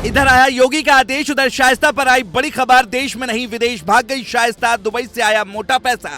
इधर आया योगी का आदेश, उधर शाइस्ता पर आई बड़ी खबर। देश में नहीं विदेश भाग गई शाइस्ता, दुबई से आया मोटा पैसा।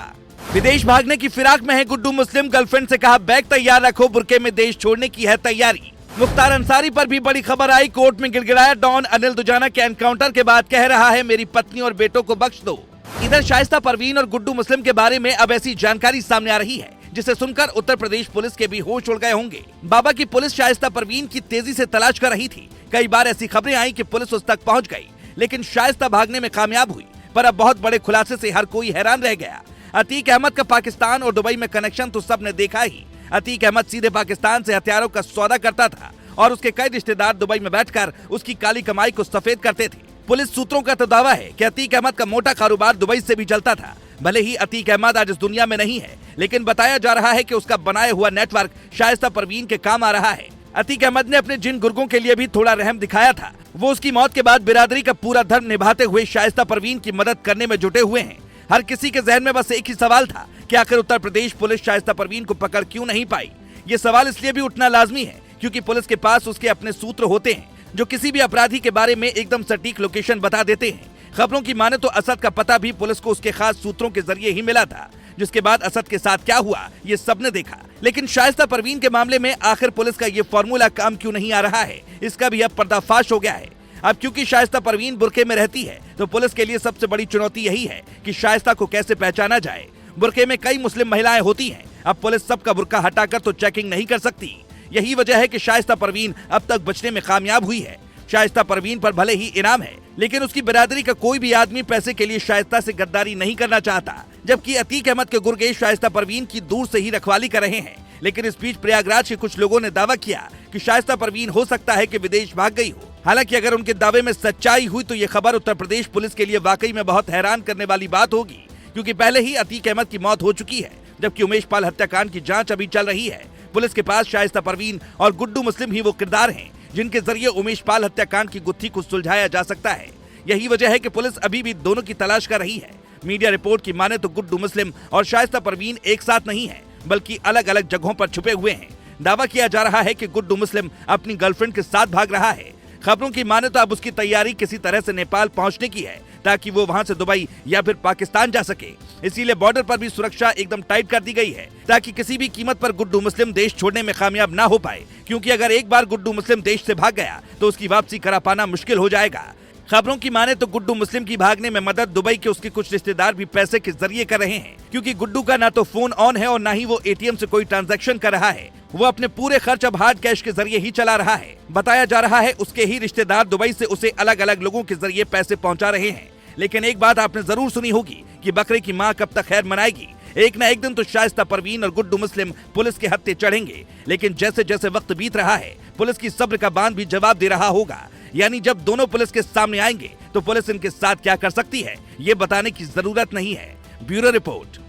विदेश भागने की फिराक में है गुड्डू मुस्लिम, गर्लफ्रेंड से कहा बैग तैयार रखो, बुर्के में देश छोड़ने की है तैयारी। मुख्तार अंसारी पर भी बड़ी खबर आई, कोर्ट में गिड़गिड़ाया डॉन। अनिल दुजाना के एनकाउंटर के बाद कह रहा है मेरी पत्नी और बेटों को बख्श दो। इधर शाइस्ता परवीन और गुड्डू मुस्लिम के बारे में अब ऐसी जानकारी सामने आ रही है जिसे सुनकर उत्तर प्रदेश पुलिस के भी होश उड़ गए होंगे। बाबा की पुलिस शाइस्ता परवीन की तेजी से तलाश कर रही थी। कई बार ऐसी खबरें आई कि पुलिस उस तक पहुंच गई, लेकिन शाइस्ता भागने में कामयाब हुई। पर अब बहुत बड़े खुलासे से हर कोई हैरान रह गया। अतीक अहमद का पाकिस्तान और दुबई में कनेक्शन तो सबने देखा ही। अतीक अहमद सीधे पाकिस्तान से हथियारों का सौदा करता था और उसके कई रिश्तेदार दुबई में बैठकर उसकी काली कमाई को सफेद करते थे। पुलिस सूत्रों का तो दावा है कि अतीक अहमद का मोटा कारोबार दुबई से भी चलता था। भले ही अतीक अहमद आज इस दुनिया में नहीं है, लेकिन बताया जा रहा है कि उसका बनाया हुआ नेटवर्क शाइस्ता परवीन के काम आ रहा है। अतीक अहमद ने अपने जिन गुर्गों के लिए भी थोड़ा रहम दिखाया था, वो उसकी मौत के बाद बिरादरी का पूरा धर्म निभाते हुए शाइस्ता परवीन की मदद करने में जुटे हुए हैं। हर किसी के जहन में बस एक ही सवाल था कि आखिर उत्तर प्रदेश पुलिस शाइस्ता परवीन को पकड़ क्यों नहीं पाई। ये सवाल इसलिए भी उठना लाजमी है क्योंकि पुलिस के पास उसके अपने सूत्र होते हैं जो किसी भी अपराधी के बारे में एकदम सटीक लोकेशन बता देते हैं। खबरों की माने तो असद का पता भी पुलिस को उसके खास सूत्रों के जरिए ही मिला था, जिसके बाद असद के साथ क्या हुआ ये सबने देखा। लेकिन शाइस्ता परवीन के मामले में आखिर पुलिस का ये फॉर्मूला काम क्यों नहीं आ रहा है, इसका भी अब पर्दाफाश हो गया है। अब क्योंकि शाइस्ता परवीन बुर्के में रहती है तो पुलिस के लिए सबसे बड़ी चुनौती यही है कि शाइस्ता को कैसे पहचाना जाए। बुर्के में कई मुस्लिम महिलाएं होती हैं, अब पुलिस सबका बुर्का हटाकर तो चेकिंग नहीं कर सकती। यही वजह है कि शाइस्ता परवीन अब तक बचने में कामयाब हुई है। शाइस्ता परवीन पर भले ही इनाम है, लेकिन उसकी बिरादरी का कोई भी आदमी पैसे के लिए शाइस्ता से गद्दारी नहीं करना चाहता। जबकि अतीक अहमद के गुर्गे शाइस्ता परवीन की दूर से ही रखवाली कर रहे हैं। लेकिन इस बीच प्रयागराज के कुछ लोगों ने दावा किया कि शाइस्ता परवीन हो सकता है कि विदेश भाग गई हो। हालांकि अगर उनके दावे में सच्चाई हुई तो ये खबर उत्तर प्रदेश पुलिस के लिए वाकई में बहुत हैरान करने वाली बात होगी, क्योंकि पहले ही अतीक अहमद की मौत हो चुकी है, जबकि उमेश पाल हत्याकांड की जांच अभी चल रही है। पुलिस के पास शाइस्ता परवीन और गुड्डू मुस्लिम ही वो किरदार हैं जिनके जरिए उमेश पाल हत्याकांड की गुत्थी को सुलझाया जा सकता है। यही वजह है कि पुलिस अभी भी दोनों की तलाश कर रही है। मीडिया रिपोर्ट की माने तो गुड्डू मुस्लिम और शाइस्ता परवीन एक साथ नहीं है, बल्कि अलग अलग जगहों पर छुपे हुए हैं। दावा किया जा रहा है कि गुड्डू मुस्लिम अपनी गर्लफ्रेंड के साथ भाग रहा है। खबरों की माने तो अब उसकी तैयारी किसी तरह से नेपाल पहुंचने की है, ताकि वो वहां से दुबई या फिर पाकिस्तान जा सके। इसीलिए बॉर्डर पर भी सुरक्षा एकदम टाइट कर दी गई है, ताकि किसी भी कीमत पर गुड्डू मुस्लिम देश छोड़ने में कामयाब ना हो पाए। क्योंकि अगर एक बार गुड्डू मुस्लिम देश से भाग गया तो उसकी वापसी करा पाना मुश्किल हो जाएगा। खबरों की माने तो गुड्डू मुस्लिम की भागने में मदद दुबई के उसके कुछ रिश्तेदार भी पैसे के जरिए कर रहे हैं, क्योंकि गुड्डू का ना तो फोन ऑन है और ना ही वो एटीएम से कोई ट्रांजैक्शन कर रहा है। वो अपने पूरे खर्च अब हार्ड कैश के जरिए ही चला रहा है। बताया जा रहा है उसके ही रिश्तेदार दुबई से उसे अलग अलग लोगों के जरिए पैसे पहुंचा रहे हैं। लेकिन एक बात आपने जरूर सुनी होगी कि बकरे की माँ कब तक खैर मनाएगी। एक न एक दिन तो शाइस्ता परवीन और गुड्डू मुस्लिम पुलिस के हत्थे चढ़ेंगे। लेकिन जैसे जैसे वक्त बीत रहा है, पुलिस की सब्र का बांध भी जवाब दे रहा होगा। यानी जब दोनों पुलिस के सामने आएंगे तो पुलिस इनके साथ क्या कर सकती है, ये बताने की जरूरत नहीं है। Bureau report.